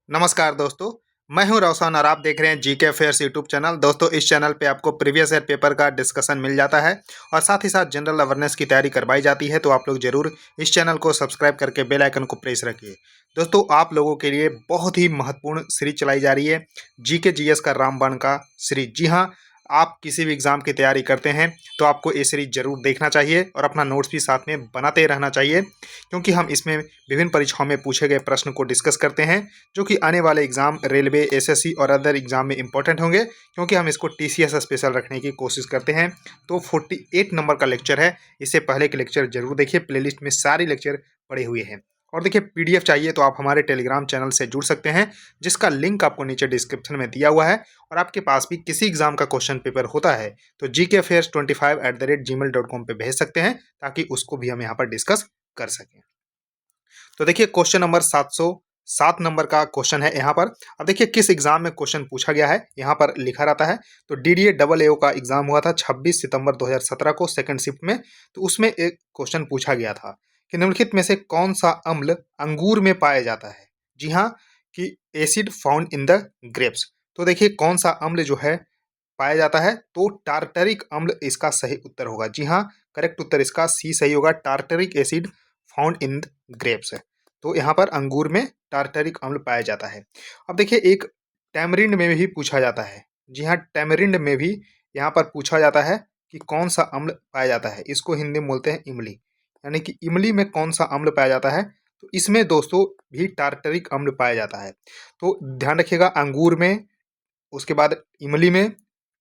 नमस्कार दोस्तों, मैं हूं रोशन और आप देख रहे हैं जीके अफेयर्स यूट्यूब चैनल। दोस्तों, इस चैनल पे आपको प्रीवियस ईयर पेपर का डिस्कशन मिल जाता है और साथ ही साथ जनरल अवेयरनेस की तैयारी करवाई जाती है। तो आप लोग जरूर इस चैनल को सब्सक्राइब करके बेल आइकन को प्रेस रखिए। दोस्तों, आप लोगों के लिए बहुत ही महत्वपूर्ण सीरीज चलाई जा रही है, जीके जीएस का रामबाण का सीरीज। जी हाँ, आप किसी भी एग्जाम की तैयारी करते हैं तो आपको ये सीरीज जरूर देखना चाहिए और अपना नोट्स भी साथ में बनाते रहना चाहिए, क्योंकि हम इसमें विभिन्न परीक्षाओं में पूछे गए प्रश्न को डिस्कस करते हैं जो कि आने वाले एग्जाम रेलवे, एसएससी और अदर एग्जाम में इंपॉर्टेंट होंगे, क्योंकि हम इसको टीसीएस स्पेशल रखने की कोशिश करते हैं। तो 48 नंबर का लेक्चर है, इससे पहले के लेक्चर जरूर देखिए, प्लेलिस्ट में सारे लेक्चर पड़े हुए हैं। और देखिए, पीडीएफ चाहिए तो आप हमारे टेलीग्राम चैनल से जुड़ सकते हैं, जिसका लिंक आपको नीचे डिस्क्रिप्शन में दिया हुआ है। और आपके पास भी किसी एग्जाम का क्वेश्चन पेपर होता है तो gkafairs25@gmail.com पे भेज सकते हैं, ताकि उसको भी हम यहाँ पर डिस्कस कर सकें। तो देखिए, क्वेश्चन नंबर 707 नंबर का क्वेश्चन है यहाँ पर। अब देखिए किस एग्जाम में क्वेश्चन पूछा गया है, यहाँ पर लिखा रहता है। तो डीडीए डबल एओ का एग्जाम हुआ था 26 सितंबर 2017 को सेकंड शिफ्ट में। तो उसमें एक क्वेश्चन पूछा गया था कि निम्नलिखित में से कौन सा अम्ल अंगूर में पाया जाता है। जी हाँ, कि acid found in the grapes. तो देखिए कौन सा अम्ल जो है पाया जाता है, तो टार्टरिक अम्ल इसका सही उत्तर होगा। जी हाँ, करेक्ट उत्तर इसका सी सही होगा। Tartaric acid found in grapes है। तो यहाँ पर अंगूर में टार्टरिक अम्ल पाया जाता है। अब देखिए, एक टैमरिंड में भी पूछा जाता है। जी हाँ, टैमरिंड में भी यहाँ पर पूछा जाता है कि कौन सा अम्ल पाया जाता है। इसको हिंदी में बोलते हैं इमली, यानी कि इमली में कौन सा अम्ल पाया जाता है। तो इसमें दोस्तों भी टार्टरिक अम्ल पाया जाता है। तो ध्यान रखिएगा, अंगूर में, उसके बाद इमली में,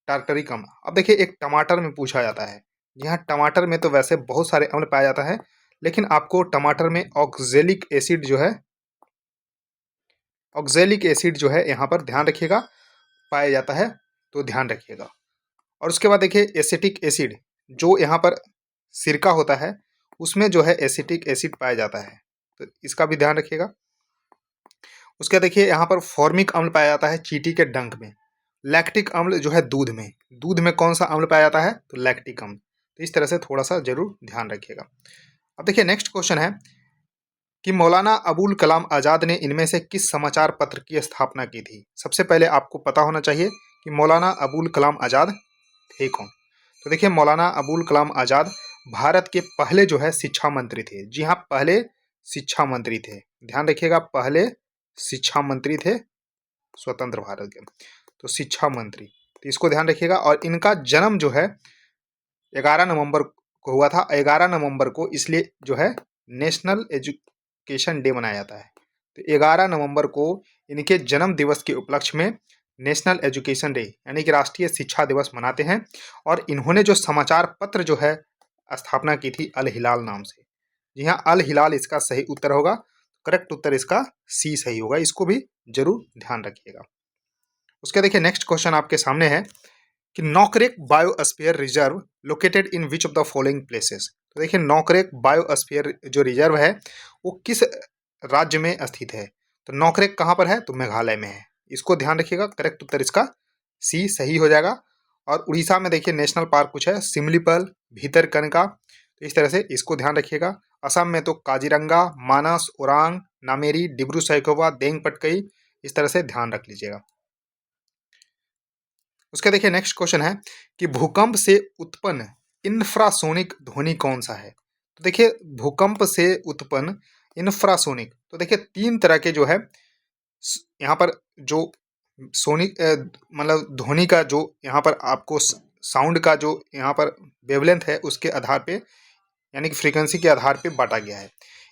टार्टरिक अम्ल। अब देखिए, एक टमाटर में पूछा जाता है। यहाँ टमाटर में तो वैसे बहुत सारे अम्ल पाया जाता है, लेकिन आपको टमाटर में ऑक्जेलिक एसिड जो है, ऑक्जेलिक एसिड जो है यहाँ पर ध्यान रखिएगा पाया जाता है, तो ध्यान रखिएगा। और उसके बाद देखिए, एसिटिक एसिड जो यहाँ पर सिरका होता है, उसमें जो है एसिटिक एसिड पाया जाता है, तो इसका भी ध्यान रखिएगा। उसके देखिए, यहाँ पर फॉर्मिक अम्ल पाया जाता है चींटी के डंक में। लैक्टिक अम्ल जो है दूध में, दूध में कौन सा अम्ल पाया जाता है, तो लैक्टिक अम्ल। तो इस तरह से थोड़ा सा जरूर ध्यान रखिएगा। अब देखिए, नेक्स्ट क्वेश्चन है कि मौलाना अबुल कलाम आज़ाद ने इनमें से किस समाचार पत्र की स्थापना की थी। सबसे पहले आपको पता होना चाहिए कि मौलाना अबुल कलाम आज़ाद थे कौन। तो देखिए, मौलाना अबुल कलाम आज़ाद भारत के पहले जो है शिक्षा मंत्री थे। जी हाँ, पहले शिक्षा मंत्री थे। ध्यान रखिएगा, पहले शिक्षा मंत्री थे स्वतंत्र भारत के, तो शिक्षा मंत्री। तो इसको ध्यान रखिएगा। और इनका जन्म जो है 11 नवंबर को हुआ था। 11 नवंबर को इसलिए जो है नेशनल एजुकेशन डे मनाया जाता है। तो 11 नवंबर को इनके जन्म दिवस के उपलक्ष्य में नेशनल एजुकेशन डे यानी कि राष्ट्रीय शिक्षा दिवस मनाते हैं। और इन्होंने जो समाचार पत्र जो है स्थापना की थी अल हिलाल नाम से। जी हाँ, अल हिलाल इसका सही उत्तर होगा। करेक्ट उत्तर इसका सी सही होगा, इसको भी जरूर ध्यान रखिएगा। उसके देखिए, नेक्स्ट क्वेश्चन आपके सामने है कि Nokrek biosphere reserve located in which of the following places. तो देखिए, नॉकरेक बायोस्फीयर जो रिजर्व है वो किस राज्य में स्थित है। तो नॉकरेक कहाँ पर है, तो मेघालय में है। इसको ध्यान रखिएगा, करेक्ट उत्तर इसका सी सही हो जाएगा। और उड़ीसा में देखिए नेशनल पार्क कुछ है, सिमलीपल, भीतरकनिका। तो इस तरह से इसको ध्यान रखिएगा। असम में तो काजीरंगा, मानस, ओरांग, नामेरी, डिब्रू सैखोवा, देंग पटकई। इस तरह से ध्यान रख लीजिएगा। उसके देखिए, नेक्स्ट क्वेश्चन है कि भूकंप से उत्पन्न इंफ्रासोनिक ध्वनि कौन सा है। तो देखिए, भूकंप से उत्पन्न इंफ्रासोनिक, तो देखिए तीन तरह के जो है यहाँ पर जो सोनिक मतलब ध्वनि का जो यहाँ पर आपको साउंड का जो यहाँ पर वेवलेंथ है उसके आधार पे, यानी कि फ्रीक्वेंसी के आधार पे बांटा गया है।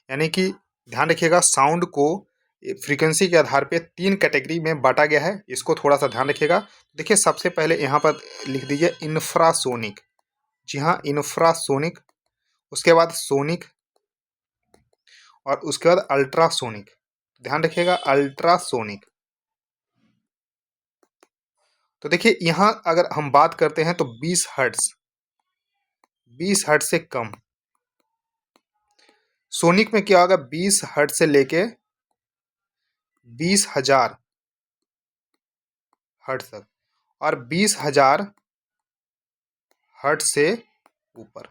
यानी कि ध्यान रखिएगा, साउंड को फ्रीक्वेंसी के आधार पे तीन कैटेगरी में बांटा गया है, इसको थोड़ा सा ध्यान रखिएगा। देखिए, सबसे पहले यहाँ पर लिख दीजिए इंफ्रासोनिक। जी हाँ, इंफ्रासोनिक। उसके बाद सोनिक, और उसके बाद अल्ट्रासोनिक। ध्यान रखिएगा, अल्ट्रासोनिक। तो देखिए, यहाँ अगर हम बात करते हैं तो 20 हर्ट्ज, 20 हर्ट्ज से कम। सोनिक में क्या होगा, 20 हर्ट्ज से लेके 20,000 हर्ट्ज तक, और 20,000 हर्ट्ज से ऊपर।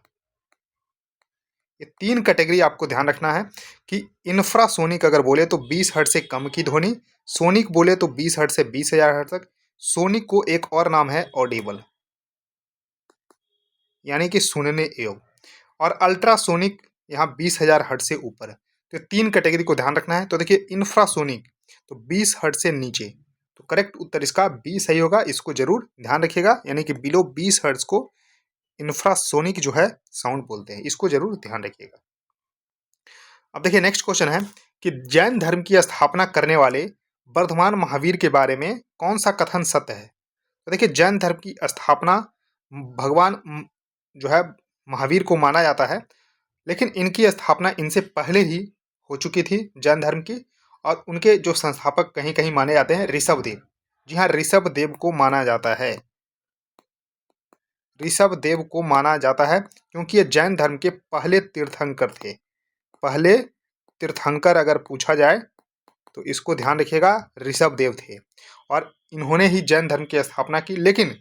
ये 3 कैटेगरी आपको ध्यान रखना है कि इंफ्रासोनिक अगर बोले तो 20 हर्ट्ज से कम की ध्वनि, सोनिक बोले तो 20 हर्ट्ज से 20,000 हर्ट्ज तक, सोनिक को एक और नाम है ऑडिबल, यानी कि सुनने योग्य, और अल्ट्रासोनिक यहाँ 20,000 हर्ट्ज से ऊपर है। तो 3 कैटेगरी को ध्यान रखना है। तो देखिए इंफ्रासोनिक तो 20 हर्ट्ज से नीचे, तो करेक्ट उत्तर इसका बी सही होगा, इसको जरूर ध्यान रखिएगा, यानी कि बिलो 20 हर्ट्ज को इंफ्रासोनिक जो है साउंड बोलते हैं, इसको जरूर ध्यान रखिएगा। अब देखिए नेक्स्ट क्वेश्चन है कि जैन धर्म की स्थापना करने वाले वर्धमान महावीर के बारे में कौन सा कथन सत्य है। तो देखिए जैन धर्म की स्थापना भगवान जो है महावीर को माना जाता है, लेकिन इनकी स्थापना इनसे पहले ही हो चुकी थी जैन धर्म की, और उनके जो संस्थापक कहीं कहीं माने जाते हैं ऋषभ देव। जी हाँ, ऋषभ देव को माना जाता है, ऋषभ देव को माना जाता है, क्योंकि ये जैन धर्म के पहले तीर्थंकर थे। पहले तीर्थंकर अगर पूछा जाए तो इसको ध्यान रखिएगा, ऋषभ देव थे, और इन्होंने ही जैन धर्म की स्थापना की, लेकिन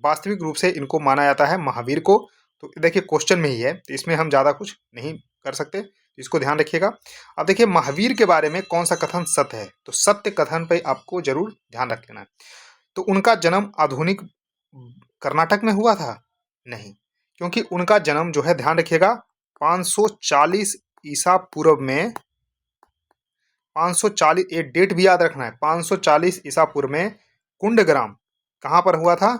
वास्तविक रूप से इनको माना जाता है महावीर को। तो देखिए क्वेश्चन में ही है, तो इसमें हम ज़्यादा कुछ नहीं कर सकते, तो इसको ध्यान रखिएगा। अब देखिए महावीर के बारे में कौन सा कथन सत्य है, तो सत्य कथन पर आपको जरूर ध्यान रख लेना है। तो उनका जन्म आधुनिक कर्नाटक में हुआ था? नहीं, क्योंकि उनका जन्म जो है ध्यान रखिएगा 540 ईसा पूर्व में, 540, ये डेट भी याद रखना है, 540 ईसा पूर्व में कुंडग्राम कहाँ पर हुआ था,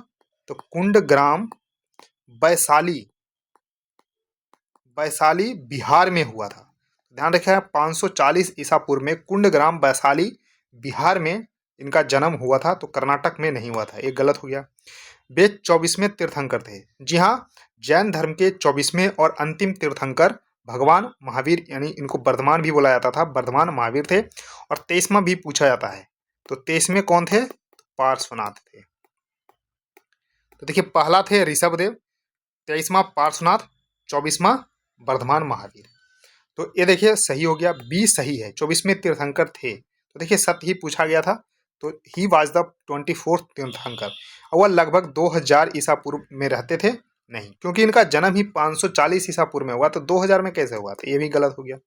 तो कुंडग्राम वैशाली, वैशाली बिहार में हुआ था। ध्यान रखिएगा 540 ईसा पूर्व में कुंडग्राम वैशाली बिहार में इनका जन्म हुआ था, तो कर्नाटक में नहीं हुआ था, ये गलत हो गया। वे 24वें तीर्थंकर थे। जी हाँ, जैन धर्म के 24वें और अंतिम तीर्थंकर भगवान महावीर, यानी इनको वर्धमान भी बोला जाता था, वर्धमान महावीर थे। और 23वां भी पूछा जाता है, तो 23वें कौन थे, तो पार्श्वनाथ थे। तो देखिए पहला थे ऋषभ देव, 23वां पार्श्वनाथ, 24वां वर्धमान महावीर। तो ये देखिए सही हो गया, बी सही है, 24वें तीर्थंकर थे। तो देखिए सत्य ही पूछा गया था, तो ही वाज द 24th तीर्थंकर। और वह लगभग 2000 ईसा पूर्व में रहते थे? नहीं, क्योंकि इनका जन्म ही 540 ईसा पूर्व में हुआ, तो 2000 में कैसे हुआ था, ये भी गलत हो गया।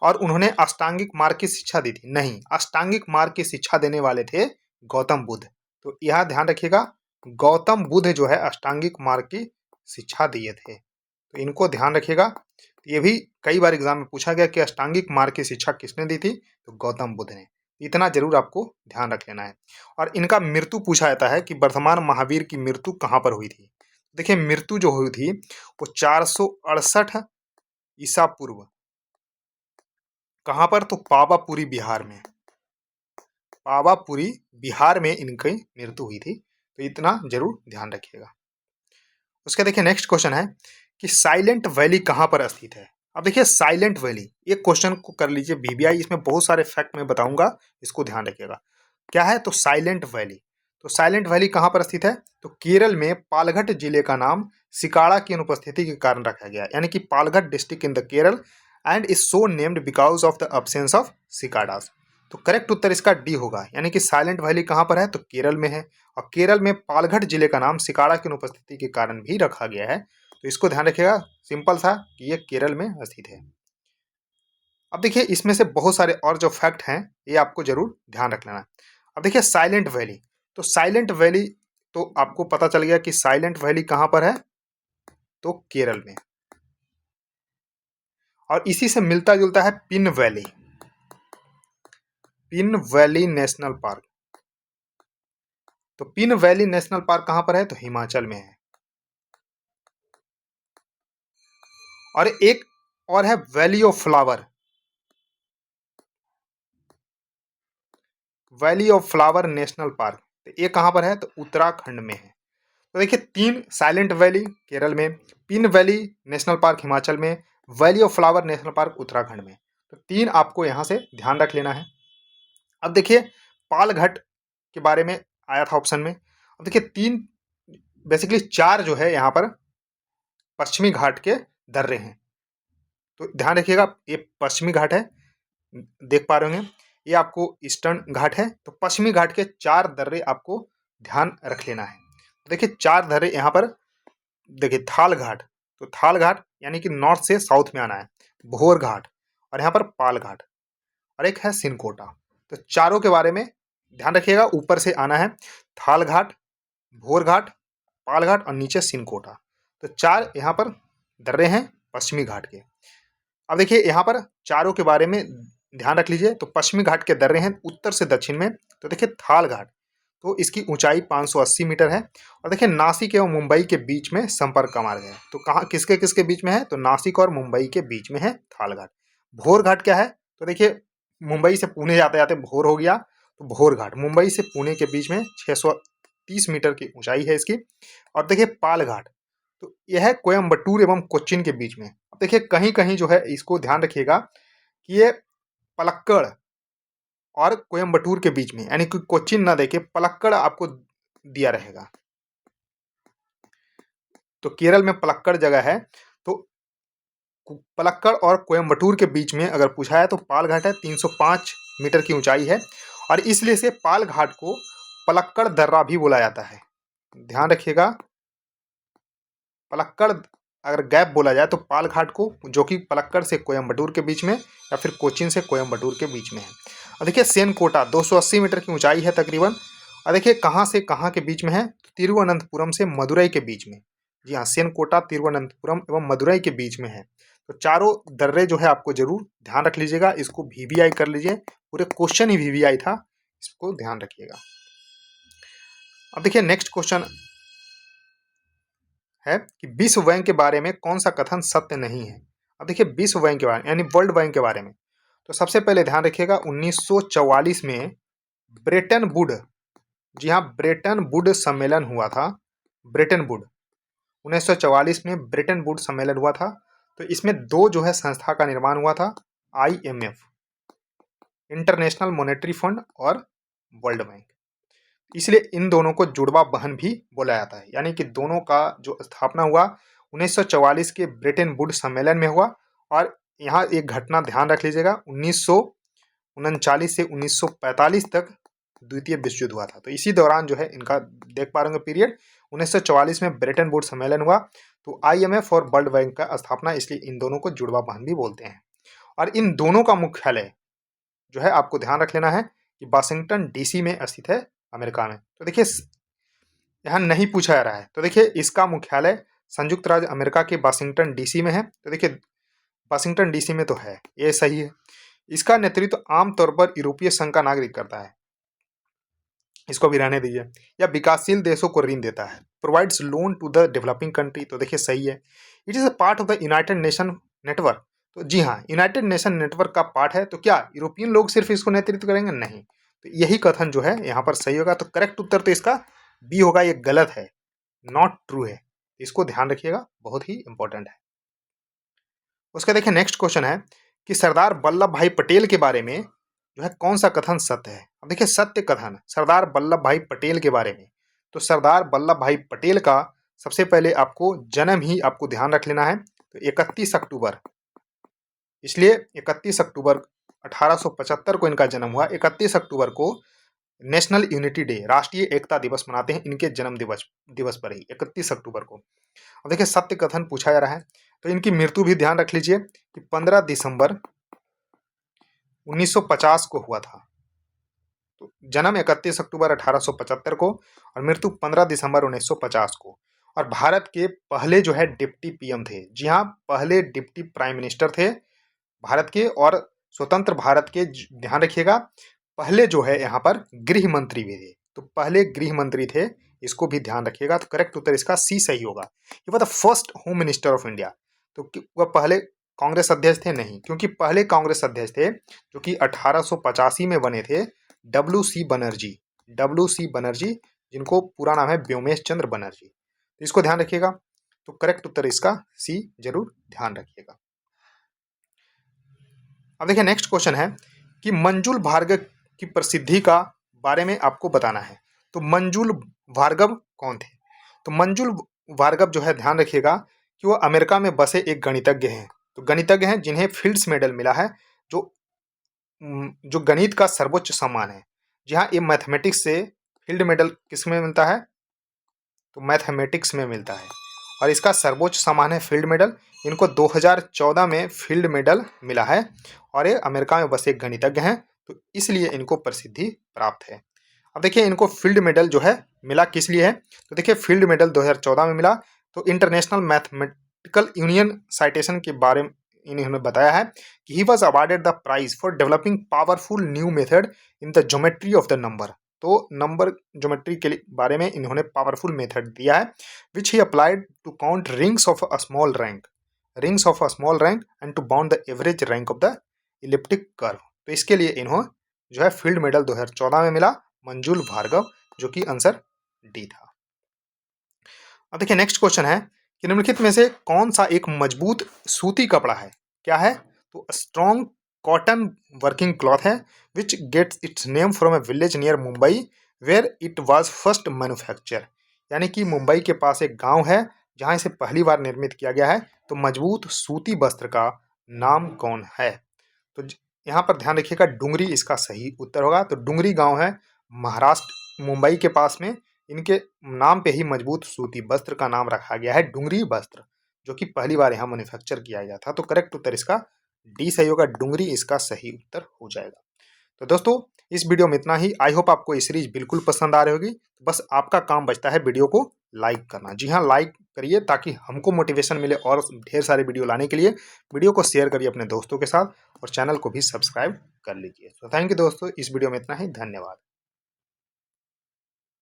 और उन्होंने अष्टांगिक मार्ग की शिक्षा दी थी? नहीं, अष्टांगिक मार्ग की शिक्षा देने वाले थे गौतम बुद्ध। तो यह ध्यान रखिएगा, गौतम बुद्ध जो है अष्टांगिक मार्ग की शिक्षा दिए थे, तो इनको ध्यान रखिएगा। ये भी कई बार एग्जाम में पूछा गया कि अष्टांगिक मार्ग की शिक्षा किसने दी थी, तो गौतम बुद्ध ने। इतना जरूर आपको ध्यान रख लेना है। और इनका मृत्यु पूछा जाता है कि वर्धमान महावीर की मृत्यु कहाँ पर हुई थी। देखिए मृत्यु जो हुई थी वो 468 ईसा पूर्व, कहाँ पर, तो पावापुरी बिहार में, पावापुरी बिहार में इनकी मृत्यु हुई थी, तो इतना जरूर ध्यान रखिएगा। उसका देखिए नेक्स्ट क्वेश्चन है कि साइलेंट वैली कहाँ पर स्थित है। अब देखिए साइलेंट वैली, ये क्वेश्चन को कर लीजिए वीवीआई, इसमें बहुत सारे फैक्ट मैं बताऊंगा, इसको ध्यान रखिएगा। क्या है, तो साइलेंट वैली, तो साइलेंट वैली कहाँ पर स्थित है, तो केरल में पालघट जिले का नाम सिकाड़ा की अनुपस्थिति के कारण रखा गया, यानी कि Palghat district in the Kerala and is so named because of the absence of cicadas. तो करेक्ट उत्तर इसका डी होगा, यानी कि साइलेंट वैली कहाँ पर है, तो केरल में है, और केरल में पालघट जिले का नाम सिकाड़ा की अनुपस्थिति के कारण भी रखा गया है। तो इसको ध्यान रखिएगा, सिंपल सा कि ये केरल में स्थित है। अब देखिए इसमें से बहुत सारे और जो फैक्ट हैं ये आपको जरूर ध्यान रख लेना। अब देखिए साइलेंट वैली, तो साइलेंट वैली तो आपको पता चल गया कि साइलेंट वैली कहाँ पर है, तो केरल में। और इसी से मिलता जुलता है pin valley, pin Valley National park. तो पिन वैली नेशनल पार्क कहाँ पर है, तो हिमाचल में है। और एक और है valley of flower, valley of Flower National park, तो ये कहाँ पर है, तो उत्तराखंड में है। तो देखिए 3 साइलेंट वैली केरल में, Pin Valley National Park Himachal में, Valley of Flower National Park Uttarakhand में। तो 3 आपको यहाँ से ध्यान रख लेना है। अब देखिए पालघट के बारे में आया था ऑप्शन में। अब देखिए 3 बेसिकली 4 जो है यहाँ पर पश्चिमी घाट के दर्रे हैं, तो ध्यान रखिएगा ये पश्चिमी घाट है, देख पा रहे होंगे, ये आपको ईस्टर्न घाट है। तो पश्चिमी घाट के 4 दर्रे आपको ध्यान रख लेना है। देखिए 4 दर्रे यहाँ पर, देखिए थाल घाट, तो थाल घाट यानी कि नॉर्थ से साउथ में आना है, भोर घाट और यहाँ पर पाल घाट और एक है सिनकोटा। तो चारों के बारे में ध्यान रखिएगा, ऊपर से आना है थाल घाट, भोर घाट, पाल घाट और नीचे सिनकोटा। तो चार यहाँ पर दर्रे हैं पश्चिमी घाट के। अब देखिए यहाँ पर चारों के बारे में ध्यान रख लीजिए। तो पश्चिमी घाट के दर्रे हैं उत्तर से दक्षिण में। तो देखिए थाल घाट, तो इसकी ऊंचाई 580 मीटर है और देखिए नासिक एवं मुंबई के बीच में संपर्क का मार्ग है। तो कहाँ किसके किसके बीच में है? तो नासिक और मुंबई के बीच में है थाल घाट। भोर घाट क्या है? तो देखिए मुंबई से पुणे जाते जाते भोर हो गया, तो भोर घाट मुंबई से पुणे के बीच में 630 मीटर की ऊंचाई है इसकी। और देखिए पाल घाट, तो यह है कोयम्बटूर एवं कोच्चिन के बीच में। अब देखिए कहीं कहीं जो है इसको ध्यान रखिएगा कि ये पलक्कड़ और कोयम्बटूर के बीच में, यानी कि कोच्चिन ना देके पलक्कड़ आपको दिया रहेगा। तो केरल में पलक्कड़ जगह है, तो पलक्कड़ और कोयम्बटूर के बीच में अगर पूछा है तो पाल घाट है। 305 मीटर की ऊंचाई है और इसलिए से पाल घाट को पलक्कड़ दर्रा भी बोला जाता है। ध्यान रखिएगा, पलक्कड़ अगर गैप बोला जाए तो पाल घाट को, जो कि पलक्कड़ से कोयम्बटूर के बीच में या फिर कोच्चिन से कोयम्बटूर के बीच में है। और देखिए सेनकोटा 280 मीटर की ऊंचाई है तकरीबन। और देखिए कहाँ से कहाँ के बीच में है? तो तिरुवनंतपुरम से मदुरई के बीच में। जी हाँ, सेनकोटा तिरुवनंतपुरम एवं मदुरई के बीच में है। तो चारों दर्रे जो है आपको जरूर ध्यान रख लीजिएगा, इसको वीवीआई कर लीजिए, पूरे क्वेश्चन ही वीवीआई था, इसको ध्यान रखिएगा। अब देखिए नेक्स्ट क्वेश्चन है कि विश्व बैंक के बारे में कौन सा कथन सत्य नहीं है? अब देखिए विश्व बैंक के बारे में यानी वर्ल्ड बैंक के बारे में, तो सबसे पहले ध्यान रखिएगा 1944 में ब्रेटन वुड, जी हाँ ब्रेटन वुड सम्मेलन हुआ था। ब्रेटन वुड 1944 में ब्रेटन वुड सम्मेलन हुआ था। तो इसमें दो जो है संस्था का निर्माण हुआ था, IMF इंटरनेशनल मॉनेटरी फंड और वर्ल्ड बैंक। इसलिए इन दोनों को जुड़वा बहन भी बोला जाता है, यानी कि दोनों का जो स्थापना हुआ 1944 के ब्रेटन वुड सम्मेलन में हुआ। और यहाँ एक घटना ध्यान रख लीजिएगा, 1939 से 1945 तक द्वितीय विश्व युद्ध हुआ था। तो इसी दौरान जो है इनका देख पा रहे होंगे पीरियड, 1944 में ब्रेटन वुड सम्मेलन हुआ, तो IMF और वर्ल्ड बैंक का स्थापना, इसलिए इन दोनों को जुड़वा बहन भी बोलते हैं। और इन दोनों का मुख्यालय जो है आपको ध्यान रख लेना है कि वाशिंगटन DC में स्थित है, अमेरिका में। तो देखिए यहाँ नहीं पूछा जा रहा है, तो देखिए इसका मुख्यालय संयुक्त राज्य अमेरिका के वाशिंगटन DC में है। तो देखिए वाशिंगटन DC में तो है, ये सही है। इसका नेतृत्व आमतौर पर यूरोपीय संघ का नागरिक करता है, इसको भी रहने दीजिए। या विकासशील देशों को ऋण देता है, provides loan to the developing country, तो देखिए सही है। It is a part of the United Nation network, तो जी हाँ यूनाइटेड नेशन नेटवर्क का पार्ट है। तो क्या यूरोपियन लोग सिर्फ इसको नेतृत्व करेंगे? नहीं। तो यही कथन जो है यहाँ पर सही होगा। तो करेक्ट उत्तर तो इसका बी होगा, ये गलत है, नॉट ट्रू है। इसको ध्यान रखिएगा, बहुत ही इंपॉर्टेंट है। उसका देखिए नेक्स्ट क्वेश्चन है कि सरदार वल्लभ भाई पटेल के बारे में जो है कौन सा कथन सत्य है? अब देखिए सत्य कथन सरदार वल्लभ भाई पटेल के बारे में, तो सरदार वल्लभ भाई पटेल का सबसे पहले आपको जन्म ही आपको ध्यान रख लेना है। तो 31 अक्टूबर, इसलिए 31 अक्टूबर 1875 को इनका जन्म हुआ। 31 अक्टूबर को नेशनल यूनिटी डे, राष्ट्रीय एकता दिवस मनाते हैं इनके जन्म दिवस दिवस पर ही, 31 अक्टूबर को। अब देखिए सत्य कथन पूछा जा रहा है, तो इनकी मृत्यु भी ध्यान रख लीजिए कि 15 दिसंबर 1950 को हुआ था। तो जन्म 31 अक्टूबर 1875 को और मृत्यु 15 दिसंबर 1950 को। और भारत के पहले जो है डिप्टी PM थे, जी हाँ पहले डिप्टी प्राइम मिनिस्टर थे भारत के। और स्वतंत्र भारत के ध्यान रखिएगा पहले जो है यहाँ पर गृह मंत्री भी थे, तो पहले गृह मंत्री थे, इसको भी ध्यान रखिएगा। तो करेक्ट उत्तर इसका सी सही होगा। ये was the first home minister of India. तो वह पहले कांग्रेस अध्यक्ष थे? नहीं, क्योंकि पहले कांग्रेस अध्यक्ष थे जो कि 1885 में बने थे, WC बनर्जी। WC बनर्जी, जिनको पूरा नाम है व्योमेश चंद्र बनर्जी। तो इसको ध्यान रखिएगा। तो करेक्ट उत्तर इसका सी जरूर ध्यान रखिएगा। अब देखिए नेक्स्ट क्वेश्चन है कि मंजुल भार्गव की प्रसिद्धि का बारे में आपको बताना है। तो मंजुल भार्गव कौन थे? तो मंजुल भार्गव जो है ध्यान रखिएगा कि वो अमेरिका में बसे एक गणितज्ञ हैं। तो गणितज्ञ हैं जिन्हें फील्ड्स मेडल मिला है, जो गणित का सर्वोच्च सम्मान है। जी हाँ, ये मैथमेटिक्स से फील्ड मेडल किस में मिलता है? तो मैथमेटिक्स में मिलता है। और इसका सर्वोच्च सम्मान है फील्ड मेडल। इनको 2014 में फील्ड मेडल मिला है और ये अमेरिका में बसे एक गणितज्ञ हैं, तो इसलिए इनको प्रसिद्धि प्राप्त है। अब देखिए इनको फील्ड मेडल जो है मिला किस लिए है, तो देखिए फील्ड मेडल 2014 में मिला, तो इंटरनेशनल मैथमेटिकल यूनियन साइटेशन के बारे में इन्होंने बताया है कि he was awarded the prize for developing powerful new method in the geometry of the number. तो नंबर ज्योमेट्री के बारे में इन्होंने पावरफुल मेथड दिया है, which he applied to count rings of a small rank and to bound the average rank of the elliptic curve. तो इसके लिए इन्होंने जो है फील्ड मेडल 2014 में मिला मंजुल भार्गव, जो कि आंसर डी था। अब देखिए नेक्स्ट क्वेश्चन है कि निम्नलिखित में से कौन सा एक मजबूत सूती कपड़ा है, क्या है, तो स्ट्रॉन्ग कॉटन वर्किंग क्लॉथ है which gets its name from a village near Mumbai where it was first manufacture. यानी कि मुंबई के पास एक गांव है जहां इसे पहली बार निर्मित किया गया है। तो मजबूत सूती वस्त्र का नाम कौन है, तो यहाँ पर ध्यान रखिएगा डुंगरी इसका सही उत्तर होगा। तो डुंगरी गांव है महाराष्ट्र मुंबई के पास में, इनके नाम पे ही मजबूत सूती वस्त्र का नाम रखा गया है डुंगरी वस्त्र, जो कि पहली बार यहाँ मैन्युफैक्चर किया गया था। तो करेक्ट उत्तर इसका डी सही होगा, डुंगरी इसका सही उत्तर हो जाएगा। तो दोस्तों इस वीडियो में इतना ही। आई होप आपको ये सीरीज बिल्कुल पसंद आ रही होगी। बस आपका काम बचता है वीडियो को लाइक करना। जी हाँ, लाइक करिए ताकि हमको मोटिवेशन मिले और ढेर सारे वीडियो लाने के लिए। वीडियो को शेयर करिए अपने दोस्तों के साथ और चैनल को भी सब्सक्राइब कर लीजिए। तो थैंक यू दोस्तों, इस वीडियो में इतना ही, धन्यवाद।